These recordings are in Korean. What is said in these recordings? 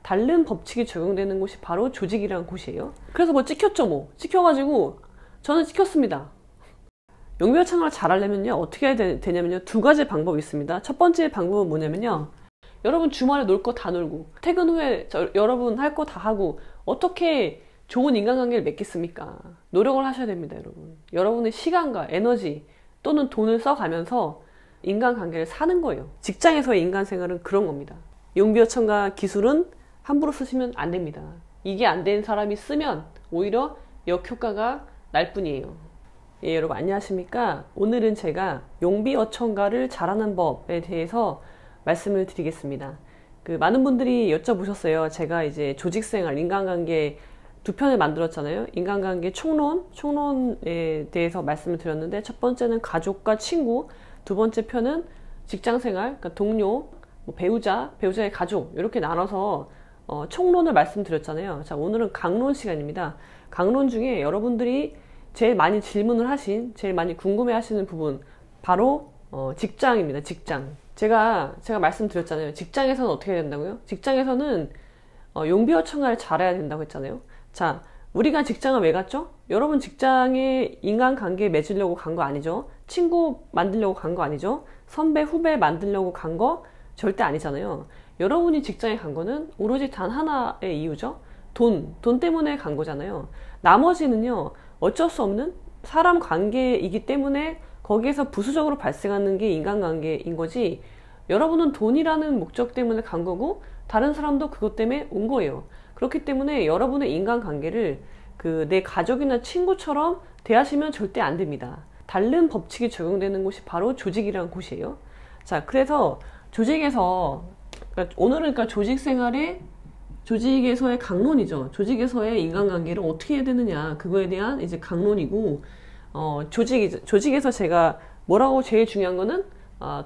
다른 법칙이 적용되는 곳이 바로 조직이라는 곳이에요. 그래서 뭐 찍혔죠. 뭐 찍혀가지고 저는 찍혔습니다. 용비어 청각을 잘 하려면요 어떻게 해야 되냐면요, 두 가지 방법이 있습니다. 첫 번째 방법은 뭐냐면요, 여러분 주말에 놀 거 다 놀고 퇴근 후에 여러분 할 거 다 하고 어떻게 좋은 인간관계를 맺겠습니까? 노력을 하셔야 됩니다. 여러분의 시간과 에너지 또는 돈을 써가면서 인간관계를 사는 거예요. 직장에서의 인간생활은 그런 겁니다. 용비어 청각 기술은 함부로 쓰시면 안 됩니다. 이게 안 되는 사람이 쓰면 오히려 역효과가 날 뿐이에요. 예, 여러분 안녕하십니까? 오늘은 제가 용비어 청각을 잘하는 법에 대해서 말씀을 드리겠습니다. 많은 분들이 여쭤보셨어요. 제가 이제 조직생활, 인간관계 두 편을 만들었잖아요. 인간관계 총론에 대해서 말씀을 드렸는데, 첫 번째는 가족과 친구, 두 번째 편은 직장생활, 그러니까 동료, 뭐 배우자의 가족, 이렇게 나눠서 총론을 말씀드렸잖아요. 자, 오늘은 강론 시간입니다. 강론 중에 여러분들이 제일 많이 질문을 하신, 제일 많이 궁금해 하시는 부분, 바로 직장입니다. 직장. 제가 말씀드렸잖아요. 직장에서는 어떻게 해야 된다고요? 직장에서는 용비어 청각을 잘해야 된다고 했잖아요. 자, 우리가 직장을 왜 갔죠? 여러분 직장에 인간관계 맺으려고 간 거 아니죠? 친구 만들려고 간 거 아니죠? 선배, 후배 만들려고 간 거 절대 아니잖아요. 여러분이 직장에 간 거는 오로지 단 하나의 이유죠. 돈 때문에 간 거잖아요. 나머지는요, 어쩔 수 없는 사람 관계이기 때문에 거기에서 부수적으로 발생하는 게 인간관계인 거지, 여러분은 돈이라는 목적 때문에 간 거고 다른 사람도 그것 때문에 온 거예요. 그렇기 때문에 여러분의 인간관계를 내 가족이나 친구처럼 대하시면 절대 안 됩니다. 다른 법칙이 적용되는 곳이 바로 조직이라는 곳이에요. 자, 그래서 조직에서, 오늘은 조직에서의 강론이죠. 조직에서의 인간관계를 어떻게 해야 되느냐, 그거에 대한 이제 강론이고, 조직에서 제가 뭐라고, 제일 중요한 거는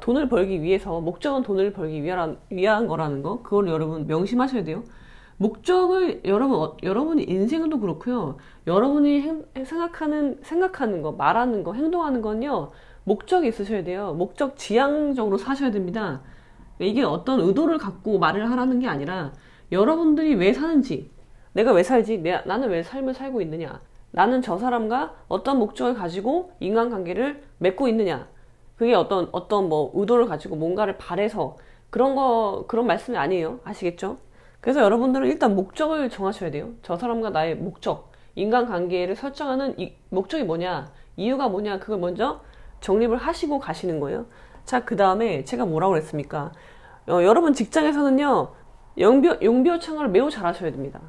돈을 벌기 위해서, 목적은 돈을 벌기 위한 거라는 거, 그걸 여러분 명심하셔야 돼요. 목적을 여러분이 인생도 그렇고요, 여러분이 생각하는 거, 말하는 거, 행동하는 건요, 목적이 있으셔야 돼요. 목적 지향적으로 사셔야 됩니다. 이게 어떤 의도를 갖고 말을 하라는 게 아니라, 여러분들이 왜 사는지, 내가 왜 살지, 나는 왜 삶을 살고 있느냐, 나는 저 사람과 어떤 목적을 가지고 인간관계를 맺고 있느냐, 그게 어떤 뭐 의도를 가지고 뭔가를 바래서 그런 말씀이 아니에요. 아시겠죠? 그래서 여러분들은 일단 목적을 정하셔야 돼요. 저 사람과 나의 목적, 인간관계를 설정하는 목적이 뭐냐, 이유가 뭐냐, 그걸 먼저 정립을 하시고 가시는 거예요. 자, 그 다음에 제가 뭐라고 그랬습니까? 여러분 직장에서는요, 용비어 청각을 매우 잘 하셔야 됩니다.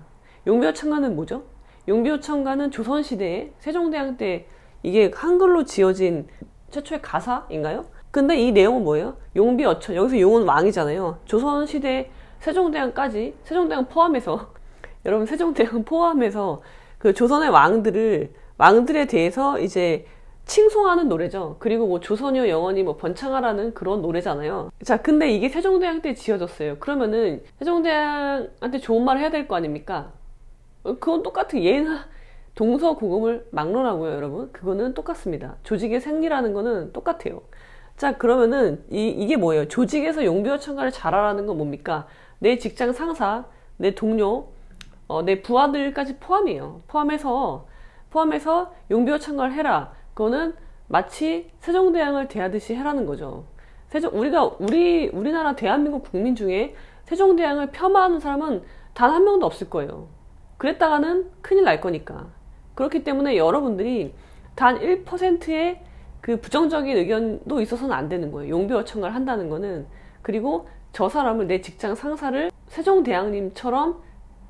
용비어 청각은 뭐죠? 용비어 청각은 조선시대에 세종대왕 때 이게 한글로 지어진 최초의 가사인가요? 근데 이 내용은 뭐예요? 용비어천, 여기서 용은 왕이잖아요. 조선시대 세종대왕 포함해서 여러분, 세종대왕 포함해서 그 조선의 왕들에 대해서 이제 칭송하는 노래죠. 그리고 뭐 조선여 영원히 뭐 번창하라는 그런 노래잖아요. 자, 근데 이게 세종대왕 때 지어졌어요. 그러면은 세종대왕한테 좋은 말을 해야 될 거 아닙니까? 그건 똑같은 예나 동서고금을 막론하고요, 여러분. 그거는 똑같습니다. 조직의 생리라는 거는 똑같아요. 자, 그러면은 이게 뭐예요? 조직에서 용비어 청각을 잘하라는 건 뭡니까? 내 직장 상사, 내 동료, 내 부하들까지 포함이에요. 포함해서 용비어 청각을 해라. 그거는 마치 세종대왕을 대하듯이 해라는 거죠. 우리나라 대한민국 국민 중에 세종대왕을 폄하하는 사람은 단 한 명도 없을 거예요. 그랬다가는 큰일 날 거니까. 그렇기 때문에 여러분들이 단 1%의 그 부정적인 의견도 있어서는 안 되는 거예요. 용비어 청각을 한다는 거는. 그리고 저 사람을, 내 직장 상사를 세종대왕님처럼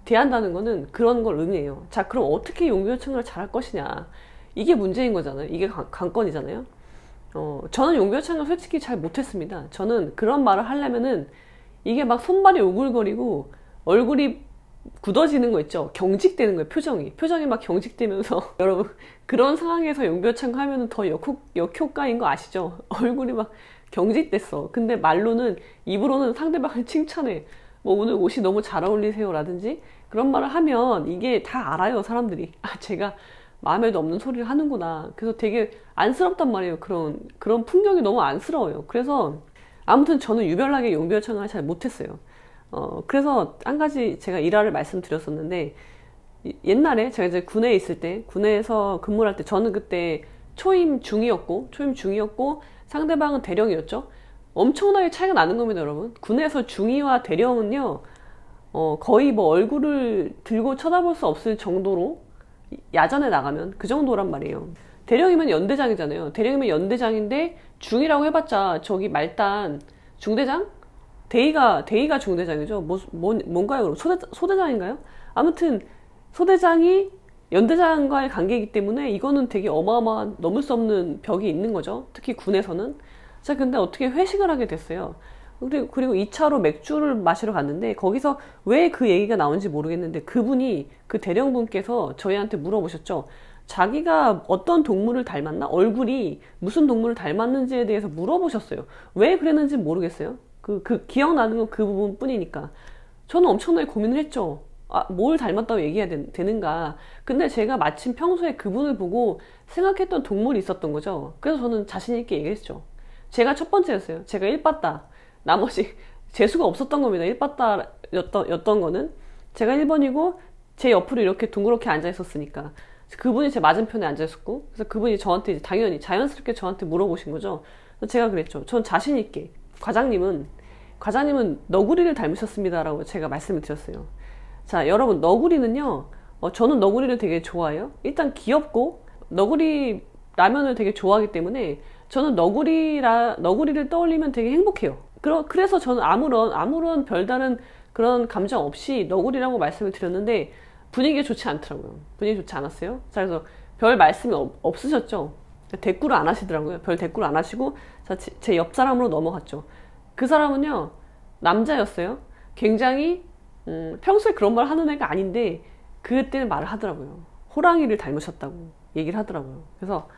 대한다는 거는 그런 걸 의미해요. 자, 그럼 어떻게 용비어 청각을 잘할 것이냐, 이게 문제인 거잖아요. 이게 관건이잖아요. 저는 용비어 청각을 솔직히 잘 못했습니다. 저는 그런 말을 하려면은 이게 막 손발이 오글거리고 얼굴이 굳어지는 거 있죠. 경직되는 거예요. 표정이 막 경직되면서 여러분, 그런 상황에서 용비어 청각 하면은 더 역효과인 거 아시죠? 얼굴이 막 경직됐어. 근데 입으로는 상대방을 칭찬해. 뭐 오늘 옷이 너무 잘 어울리세요 라든지 그런 말을 하면 이게 다 알아요, 사람들이. 제가 마음에도 없는 소리를 하는구나. 그래서 되게 안쓰럽단 말이에요. 그런 풍경이 너무 안쓰러워요. 그래서 아무튼 저는 유별나게 용비어 청각을 잘 못했어요. 그래서 한 가지 제가 일화를 말씀드렸었는데, 옛날에 제가 이제 군에 있을 때, 군에서 근무를 할 때, 저는 그때 초임 중이었고 상대방은 대령이었죠. 엄청나게 차이가 나는 겁니다, 여러분. 군에서 중위와 대령은요, 거의 뭐 얼굴을 들고 쳐다볼 수 없을 정도로, 야전에 나가면 그 정도란 말이에요. 대령이면 연대장이잖아요. 대령이면 연대장인데 중이라고 해봤자 저기 말단 중대장? 대위가 중대장이죠. 뭔가요? 그럼 소대장인가요? 아무튼 소대장이 연대장과의 관계이기 때문에 이거는 되게 어마어마한 넘을 수 없는 벽이 있는 거죠. 특히 군에서는. 자, 근데 어떻게 회식을 하게 됐어요. 그리고 2차로 맥주를 마시러 갔는데 거기서 왜 그 얘기가 나온지 모르겠는데 그 대령분께서 저희한테 물어보셨죠. 자기가 어떤 동물을 닮았나? 얼굴이 무슨 동물을 닮았는지에 대해서 물어보셨어요. 왜 그랬는지 모르겠어요. 기억나는 건 그 부분 뿐이니까. 저는 엄청나게 고민을 했죠. 뭘 닮았다고 얘기해야 되는가. 근데 제가 마침 평소에 그분을 보고 생각했던 동물이 있었던 거죠. 그래서 저는 자신있게 얘기했죠. 제가 첫 번째였어요. 제가 1빠따. 나머지 재수가 없었던 겁니다. 1빠따였던 거는. 제가 1번이고 제 옆으로 이렇게 둥그렇게 앉아 있었으니까. 그분이 제 맞은편에 앉아 있었고, 그래서 그분이 저한테 이제 당연히 자연스럽게 저한테 물어보신 거죠. 그래서 제가 그랬죠. 전 자신있게. 과장님은 너구리를 닮으셨습니다라고 제가 말씀을 드렸어요. 자, 여러분, 너구리는요, 저는 너구리를 되게 좋아해요. 일단 귀엽고, 너구리 라면을 되게 좋아하기 때문에, 저는 너구리를 떠올리면 되게 행복해요. 그래서 저는 아무런 별다른 그런 감정 없이 너구리라고 말씀을 드렸는데, 분위기가 좋지 않더라고요. 분위기 좋지 않았어요. 자, 그래서 별 말씀이 없으셨죠? 대꾸를 안 하시더라고요. 별 대꾸를 안 하시고, 자, 제 옆 사람으로 넘어갔죠. 그 사람은요, 남자였어요. 굉장히, 평소에 그런 말 하는 애가 아닌데, 그때는 말을 하더라고요. 호랑이를 닮으셨다고 얘기를 하더라고요. 그래서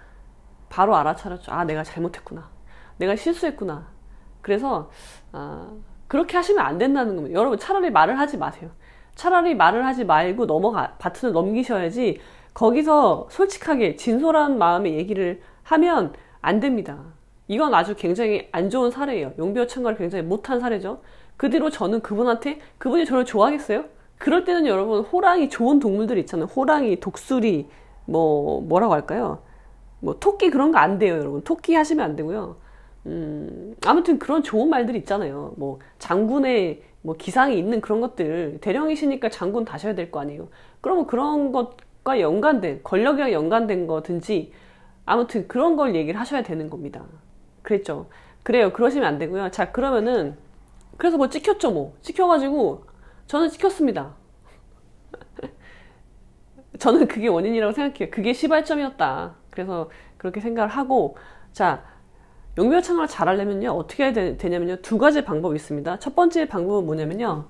바로 알아차렸죠. 내가 잘못했구나. 내가 실수했구나. 그래서, 그렇게 하시면 안 된다는 겁니다. 여러분, 차라리 말을 하지 마세요. 차라리 말을 하지 말고 바튼을 넘기셔야지, 거기서 솔직하게 진솔한 마음의 얘기를 하면 안 됩니다. 이건 아주 굉장히 안 좋은 사례예요. 용비어 참가를 굉장히 못한 사례죠. 그 뒤로 저는 그분이 저를 좋아하겠어요? 그럴 때는 여러분, 호랑이, 좋은 동물들 있잖아요. 호랑이, 독수리, 뭐라고 할까요? 토끼 그런 거 안 돼요, 여러분. 토끼 하시면 안 되고요. 아무튼 그런 좋은 말들 있잖아요. 장군의 기상이 있는 그런 것들, 대령이시니까 장군 다셔야 될 거 아니에요. 그러면 그런 것과 연관된, 권력이랑 연관된 거든지, 아무튼 그런 걸 얘기를 하셔야 되는 겁니다. 그랬죠. 그래요. 그러시면 안 되고요. 자, 그러면은, 그래서 찍혔죠, 찍혀가지고, 저는 찍혔습니다. 저는 그게 원인이라고 생각해요. 그게 시발점이었다. 그래서 그렇게 생각을 하고, 자, 용비어 참가를 잘하려면요, 어떻게 해야 되냐면요, 2가지 방법이 있습니다. 첫 번째 방법은 뭐냐면요,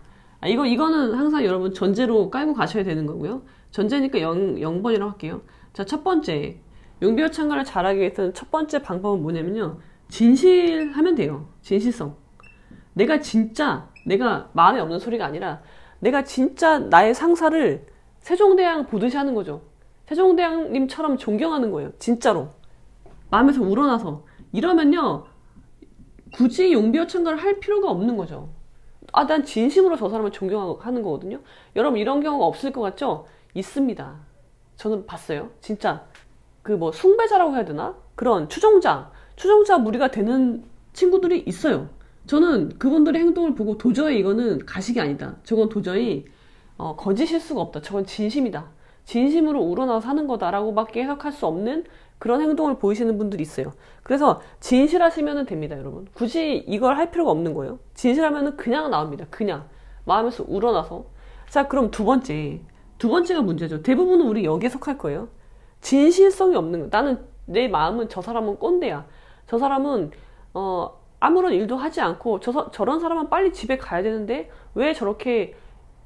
이거는 항상 여러분 전제로 깔고 가셔야 되는 거고요. 전제니까 0번이라고 할게요. 자, 첫 번째, 용비어 참가를 잘하기 위해서는 첫 번째 방법은 뭐냐면요, 진실하면 돼요. 진실성. 내가 마음에 없는 소리가 아니라, 내가 진짜 나의 상사를 세종대왕 보듯이 하는 거죠. 세종대왕님처럼 존경하는 거예요. 진짜로. 마음에서 우러나서. 이러면요, 굳이 용비어 참가를 할 필요가 없는 거죠. 난 진심으로 저 사람을 존경하는 거거든요. 여러분, 이런 경우가 없을 것 같죠? 있습니다. 저는 봤어요. 진짜 숭배자라고 해야 되나? 그런 추종자 무리가 되는 친구들이 있어요. 저는 그분들의 행동을 보고 도저히 이거는 가식이 아니다. 저건 도저히 거짓일 수가 없다. 저건 진심이다. 진심으로 우러나서 하는 거다라고 밖에 해석할 수 없는 그런 행동을 보이시는 분들이 있어요. 그래서 진실하시면 됩니다, 여러분. 굳이 이걸 할 필요가 없는 거예요. 진실하면 그냥 나옵니다. 그냥 마음에서 우러나서. 자, 그럼 두 번째가 문제죠. 대부분은 우리 여기에 속할 거예요. 진실성이 없는 거. 내 마음은 저 사람은 꼰대야. 저 사람은 아무런 일도 하지 않고 저런 사람은 빨리 집에 가야 되는데 왜 저렇게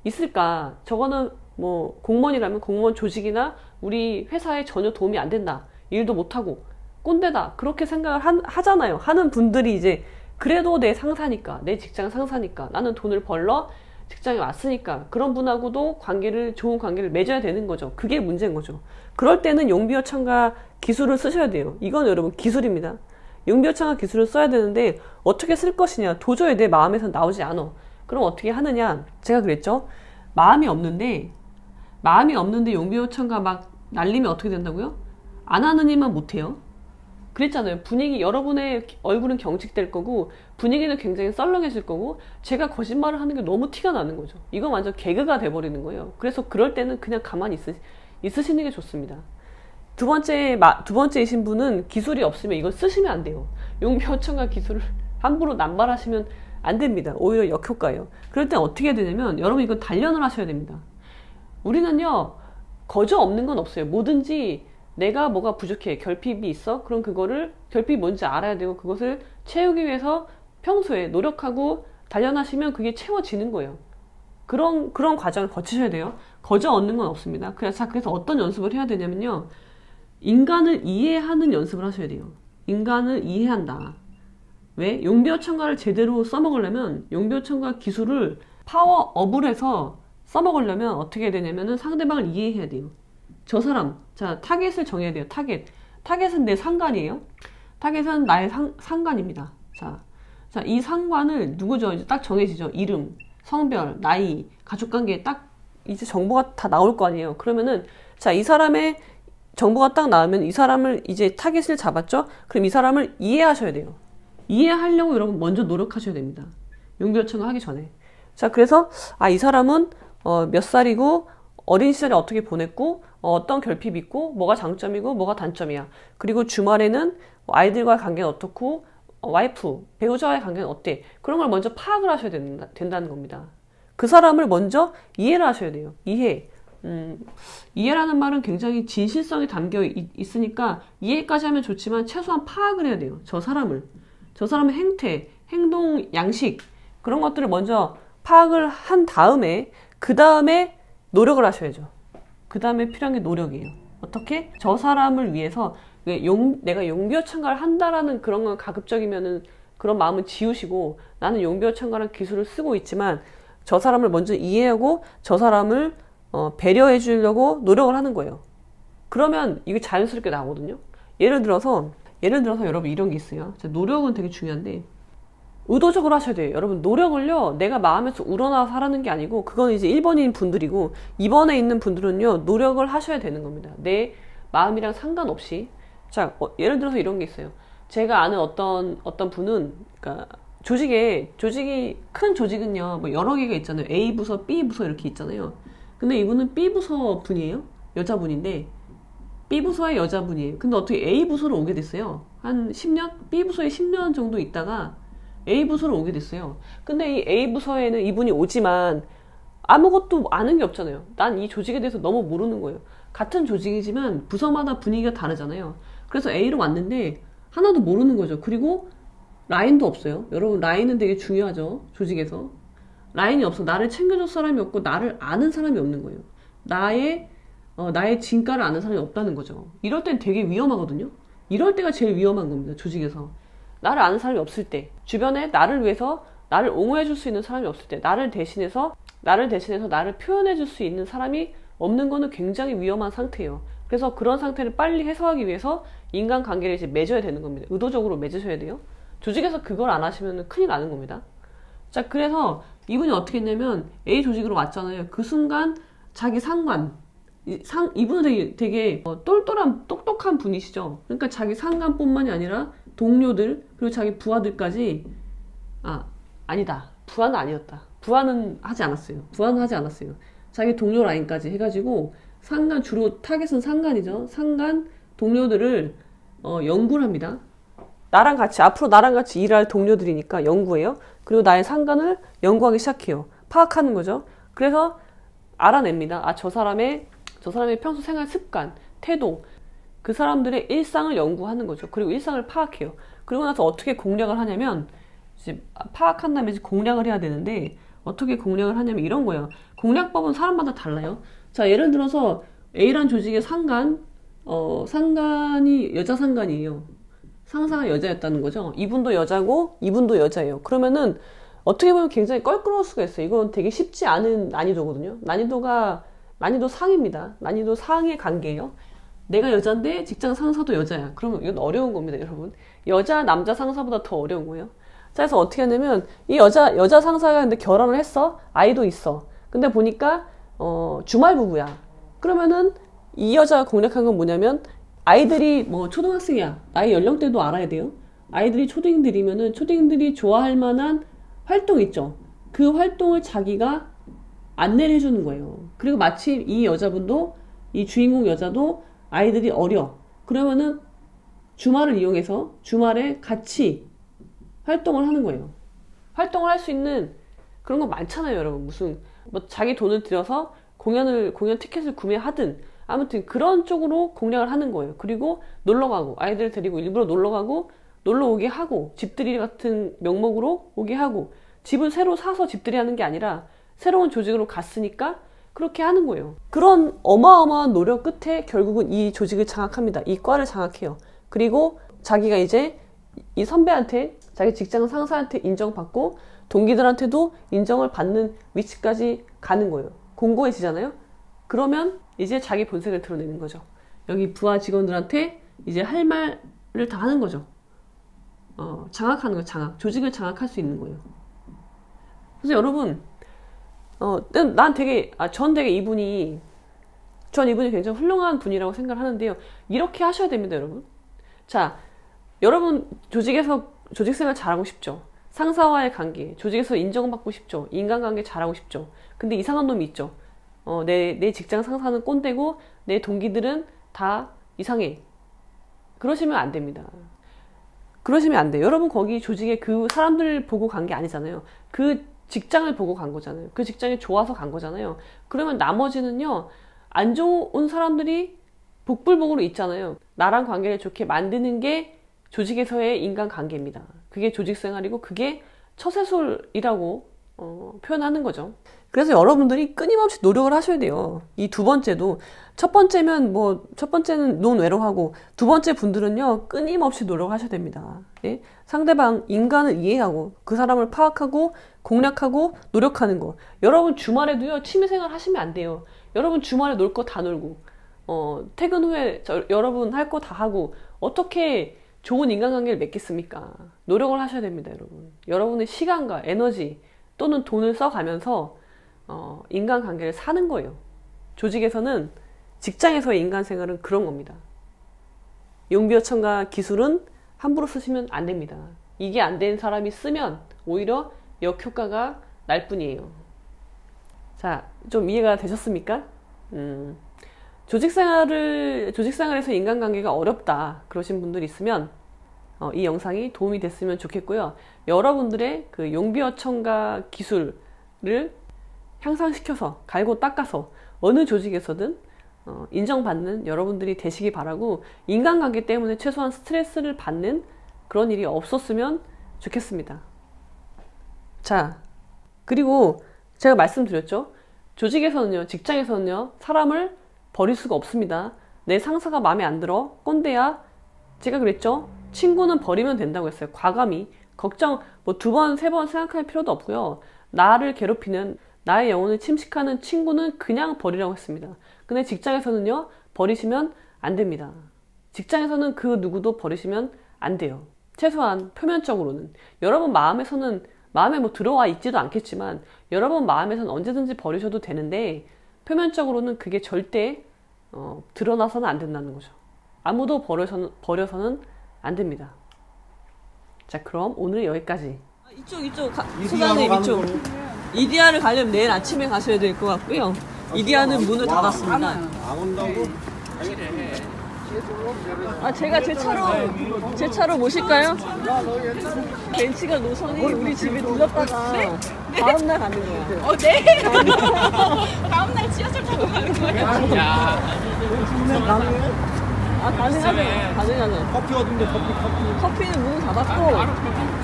있을까? 저거는 공무원이라면 공무원 조직이나 우리 회사에 전혀 도움이 안 된다. 일도 못하고 꼰대다. 그렇게 생각을 하잖아요. 하는 분들이 이제 그래도 내 상사니까, 내 직장 상사니까, 나는 돈을 벌러 직장에 왔으니까 그런 분하고도 좋은 관계를 맺어야 되는 거죠. 그게 문제인 거죠. 그럴 때는 용비어 참가 기술을 쓰셔야 돼요. 이건 여러분 기술입니다. 용비어 참가 기술을 써야 되는데 어떻게 쓸 것이냐. 도저히 내 마음에서 나오지 않아. 그럼 어떻게 하느냐? 제가 그랬죠. 마음이 없는데 용비 요청가 막 날리면 어떻게 된다고요? 안 하는 일만 못해요. 그랬잖아요. 분위기, 여러분의 얼굴은 경직될 거고 분위기는 굉장히 썰렁해질 거고 제가 거짓말을 하는 게 너무 티가 나는 거죠. 이건 완전 개그가 돼버리는 거예요. 그래서 그럴 때는 그냥 가만히 있으시는 게 좋습니다. 두 번째이신 분은 기술이 없으면 이걸 쓰시면 안 돼요. 용비 요청가 기술을 함부로 남발하시면 안 됩니다. 오히려 역효과예요. 그럴 땐 어떻게 해야 되냐면 여러분 이건 단련을 하셔야 됩니다. 우리는요 거저 없는 건 없어요. 뭐든지 내가 뭐가 부족해, 결핍이 있어? 그럼 그거를 결핍이 뭔지 알아야 되고 그것을 채우기 위해서 평소에 노력하고 단련하시면 그게 채워지는 거예요. 그런 과정을 거치셔야 돼요. 거저 얻는 건 없습니다. 그래서 어떤 연습을 해야 되냐면요, 인간을 이해하는 연습을 하셔야 돼요. 인간을 이해한다. 왜? 용비어천가를 제대로 써먹으려면 용비어천가 기술을 파워업을 해서 써먹으려면 어떻게 해야 되냐면은 상대방을 이해해야 돼요. 저 사람, 자, 타겟을 정해야 돼요. 타겟은 내 상관이에요. 타겟은 나의 상관입니다. 자, 이 상관을 누구죠? 이제 딱 정해지죠. 이름, 성별, 나이, 가족관계 딱 이제 정보가 다 나올 거 아니에요. 그러면은 자, 이 사람의 정보가 딱 나오면 이 사람을 이제 타겟을 잡았죠? 그럼 이 사람을 이해하셔야 돼요. 이해하려고 여러분 먼저 노력하셔야 됩니다. 용비어천가 하기 전에. 자, 그래서 이 사람은 몇 살이고 어린 시절에 어떻게 보냈고 어떤 결핍이 있고 뭐가 장점이고 뭐가 단점이야. 그리고 주말에는 아이들과의 관계는 어떻고 와이프, 배우자와의 관계는 어때. 그런 걸 먼저 파악을 하셔야 된다는 겁니다. 그 사람을 먼저 이해를 하셔야 돼요. 이해라는 말은 굉장히 진실성이 담겨 있으니까 이해까지 하면 좋지만 최소한 파악을 해야 돼요. 저 사람의 행태, 행동, 양식 그런 것들을 먼저 파악을 한 다음에 그 다음에 노력을 하셔야죠. 그 다음에 필요한 게 노력이에요. 어떻게? 저 사람을 위해서 내가 용비어천가를 한다라는 그런 건 가급적이면은 그런 마음은 지우시고 나는 용비어천가라는 기술을 쓰고 있지만 저 사람을 먼저 이해하고 저 사람을 배려해 주려고 노력을 하는 거예요. 그러면 이게 자연스럽게 나오거든요. 예를 들어서 여러분 이런 게 있어요. 노력은 되게 중요한데 의도적으로 하셔야 돼요. 여러분 노력을요 내가 마음에서 우러나서 하라는 게 아니고 그건 이제 1번인 분들이고 2번에 있는 분들은요 노력을 하셔야 되는 겁니다. 내 마음이랑 상관없이. 자, 예를 들어서 이런 게 있어요. 제가 아는 어떤 분은 그러니까 조직이 큰 조직은요 뭐 여러 개가 있잖아요. A 부서, B 부서 이렇게 있잖아요. 근데 이분은 B 부서 분이에요. 여자분인데 B 부서의 여자분이에요. 근데 어떻게 A 부서로 오게 됐어요? 한 10년? B 부서에 10년 정도 있다가 A 부서로 오게 됐어요. 근데 이 A 부서에는 이분이 오지만 아무것도 아는 게 없잖아요. 난 이 조직에 대해서 너무 모르는 거예요. 같은 조직이지만 부서마다 분위기가 다르잖아요. 그래서 A로 왔는데 하나도 모르는 거죠. 그리고 라인도 없어요. 여러분 라인은 되게 중요하죠. 조직에서. 라인이 없어. 나를 챙겨줄 사람이 없고 나를 아는 사람이 없는 거예요. 나의 진가를 아는 사람이 없다는 거죠. 이럴 땐 되게 위험하거든요. 이럴 때가 제일 위험한 겁니다. 조직에서. 나를 아는 사람이 없을 때, 주변에 나를 위해서 나를 옹호해 줄 수 있는 사람이 없을 때, 나를 대신해서 나를 표현해 줄 수 있는 사람이 없는 거는 굉장히 위험한 상태예요. 그래서 그런 상태를 빨리 해소하기 위해서 인간관계를 이제 맺어야 되는 겁니다. 의도적으로 맺으셔야 돼요. 조직에서 그걸 안 하시면 큰일 나는 겁니다. 자, 그래서 이분이 어떻게 했냐면 A 조직으로 왔잖아요. 그 순간 자기 이분은 되게 똘똘한 똑똑한 분이시죠. 그러니까 자기 상관뿐만이 아니라 동료들 그리고 자기 부하들까지 아니다. 부하는 아니었다. 부하는 하지 않았어요. 자기 동료 라인까지 해가지고 주로 타겟은 상관이죠. 상관 동료들을 연구를 합니다. 앞으로 나랑 같이 일할 동료들이니까 연구해요. 그리고 나의 상관을 연구하기 시작해요. 파악하는 거죠. 그래서 알아냅니다. 저 사람의 평소 생활 습관, 태도, 그 사람들의 일상을 연구하는 거죠. 그리고 일상을 파악해요. 그리고 나서 어떻게 공략을 하냐면 이제 파악한 다음에 이제 공략을 해야 되는데 어떻게 공략을 하냐면 이런 거예요. 공략법은 사람마다 달라요. 자, 예를 들어서 A란 조직의 상관이 여자 상관이에요. 상사가 여자였다는 거죠. 이분도 여자고 이분도 여자예요. 그러면은 어떻게 보면 굉장히 껄끄러울 수가 있어요. 이건 되게 쉽지 않은 난이도거든요. 난이도 상입니다. 난이도 상의 관계예요. 내가 여잔데 직장 상사도 여자야. 그러면 이건 어려운 겁니다, 여러분. 남자 상사보다 더 어려운 거예요. 자, 그래서 어떻게 하냐면 이 여자 상사가 근데 결혼을 했어. 아이도 있어. 근데 보니까 주말 부부야. 그러면은 이 여자가 공략한 건 뭐냐면 아이들이 뭐 초등학생이야. 나이 연령대도 알아야 돼요. 아이들이 초딩들이면은 초딩들이 좋아할 만한 활동 있죠. 그 활동을 자기가 안내를 해주는 거예요. 그리고 마침 이 여자분도 이 주인공 여자도 아이들이 어려. 그러면은 주말을 이용해서 주말에 같이 활동을 하는 거예요. 활동을 할 수 있는 그런 거 많잖아요, 여러분. 무슨 뭐 자기 돈을 들여서 공연 티켓을 구매하든 아무튼 그런 쪽으로 공략을 하는 거예요. 그리고 놀러 가고 아이들 데리고 일부러 놀러 가고 놀러 오게 하고 집들이 같은 명목으로 오게 하고 집을 새로 사서 집들이 하는 게 아니라 새로운 조직으로 갔으니까 그렇게 하는 거예요. 그런 어마어마한 노력 끝에 결국은 이 조직을 장악합니다. 이 과를 장악해요. 그리고 자기가 이제 이 선배한테 자기 직장 상사한테 인정받고 동기들한테도 인정을 받는 위치까지 가는 거예요. 공고해지잖아요. 그러면 이제 자기 본색을 드러내는 거죠. 여기 부하 직원들한테 이제 할 말을 다 하는 거죠. 장악하는 거, 장악. 조직을 장악할 수 있는 거예요. 그래서 여러분, 전 되게 이분이 굉장히 훌륭한 분이라고 생각을 하는데요. 이렇게 하셔야 됩니다, 여러분. 자, 여러분 조직생활 잘하고 싶죠? 상사와의 관계, 조직에서 인정받고 싶죠? 인간관계 잘하고 싶죠? 근데 이상한 놈이 있죠? 내 직장 상사는 꼰대고 내 동기들은 다 이상해. 그러시면 안 됩니다. 그러시면 안 돼요. 여러분 거기 조직에 그 사람들 보고 간 게 아니잖아요. 그 직장을 보고 간 거잖아요. 그 직장이 좋아서 간 거잖아요. 그러면 나머지는요, 안 좋은 사람들이 복불복으로 있잖아요. 나랑 관계를 좋게 만드는 게 조직에서의 인간관계입니다. 그게 조직생활이고 그게 처세술이라고 표현하는 거죠. 그래서 여러분들이 끊임없이 노력을 하셔야 돼요. 이 두 번째도 첫 번째는 논외로하고 두 번째 분들은요, 끊임없이 노력하셔야 됩니다. 예? 상대방 인간을 이해하고 그 사람을 파악하고 공략하고 노력하는 거. 여러분 주말에도요, 취미생활 하시면 안 돼요. 여러분 주말에 놀 거 다 놀고 퇴근 후에 여러분 할 거 다 하고 어떻게 좋은 인간관계를 맺겠습니까? 노력을 하셔야 됩니다, 여러분. 여러분의 시간과 에너지 또는 돈을 써가면서 인간관계를 사는 거예요. 조직에서는, 직장에서의 인간생활은 그런 겁니다. 용비어천가 기술은 함부로 쓰시면 안 됩니다. 이게 안 되는 사람이 쓰면 오히려 역효과가 날 뿐이에요. 자, 좀 이해가 되셨습니까? 조직생활에서 인간관계가 어렵다 그러신 분들이 있으면 이 영상이 도움이 됐으면 좋겠고요. 여러분들의 그 용비어천가 기술을 향상시켜서 갈고 닦아서 어느 조직에서든 인정받는 여러분들이 되시기 바라고, 인간관계 때문에 최소한 스트레스를 받는 그런 일이 없었으면 좋겠습니다. 자, 그리고 제가 말씀드렸죠. 조직에서는요, 직장에서는요, 사람을 버릴 수가 없습니다. 내 상사가 마음에 안 들어, 꼰대야. 제가 그랬죠. 친구는 버리면 된다고 했어요. 과감히. 걱정 뭐 2번, 3번 생각할 필요도 없고요. 나를 괴롭히는, 나의 영혼을 침식하는 친구는 그냥 버리라고 했습니다. 근데 직장에서는요, 버리시면 안 됩니다. 직장에서는 그 누구도 버리시면 안 돼요. 최소한 표면적으로는. 여러분 마음에 뭐 들어와 있지도 않겠지만 여러분 마음에서는 언제든지 버리셔도 되는데, 표면적으로는 그게 절대 드러나서는 안 된다는 거죠. 아무도 버려서는 안 됩니다. 자, 그럼 오늘 여기까지. 소장님 이쪽. 이디야를 가려면 내일 아침에 가셔야 될 것 같고요. 이디야는 문을 닫았습니다. 안 온다고? 제가 제 차로 모실까요? 벤츠가 노선이 우리 집에 들렀다가 다음날 가는 거야. 네? 다음날 지하철 타고 가는 거야? 야. 가능하죠. 커피 어딘데, 커피. 커피는 문을 닫았고.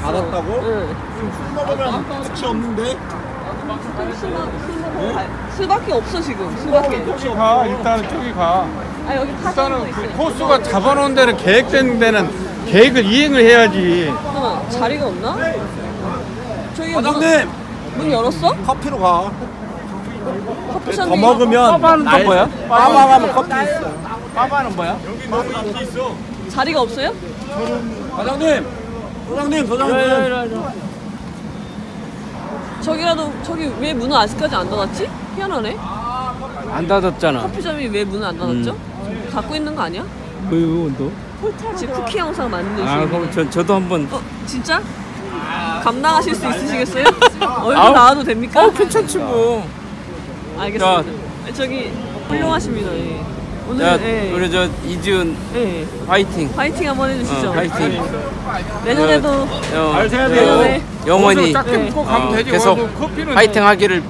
닫았다고? 응. 지금 술 먹으면 택시 없는데? 술밖에 없어, 지금. 술밖에. 저기 가. 일단은 저기 가. 여기 타자는 일단은 그 코스가 잡아놓은 데는, 계획된 데는 계획을 이행을 해야지. 잠깐만, 자리가 없나? 저기 과장님! 문 열었어? 커피로 가. 커피숍이 더 먹으면. 빠바는 또 뭐야? 빠바 가면 커피 있어. 빠바는 뭐야? 자리가 없어요? 과장님! 과장님! 저기라도 저기 왜 문은 아직까지 안 닫았지? 희한하네. 안 닫았잖아. 커피점이 왜 문을 안 닫았죠? 갖고 있는 거 아니야? 왜요, 너? 지금 쿠키 영상 만드는 아, 중이에요. 그럼 저도 한번. 진짜? 감당하실 수 있으시겠어요? 얼굴 나와도 됩니까? 괜찮지 뭐. 알겠습니다. 저기 훌륭하십니다. 예. 오늘 자, 예. 우리 저 이지은 예. 화이팅. 화이팅 한번 해주시죠. 화이팅. 내년에도 내년에 영원히 작게 먹고 가면 되지. 계속 와서 커피는 화이팅 하기를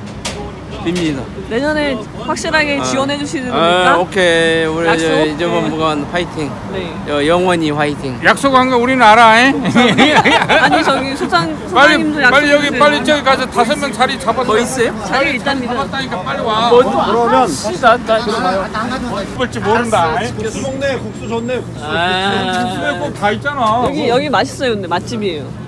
빕니다. 내년에 확실하게 지원해 주시는 겁니까? 오케이. 우리 약속? 저 이재범무관 화이팅. 네. 영원히 화이팅. 약속한 거 우리는 알아. 아니 저기 소장님도 빨리 여기 약속해주세요. 빨리 저기 가서 5명 자리 잡았어. 뭐 있어요? 자리 있답니다. 잡았다니까 빨리 와. 그러면 볼지 모른다. 국수 먹네. 국수 좋네. 국수. 국수에 꼭 다 있잖아. 여기 맛있어요. 근데 맛집이에요.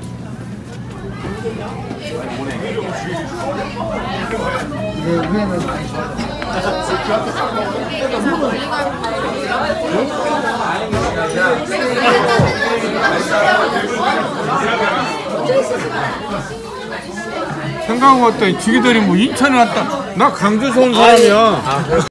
생각하고 왔더니 지기들이 뭐 인천에 왔다. 나 강주에서 온 사람이야.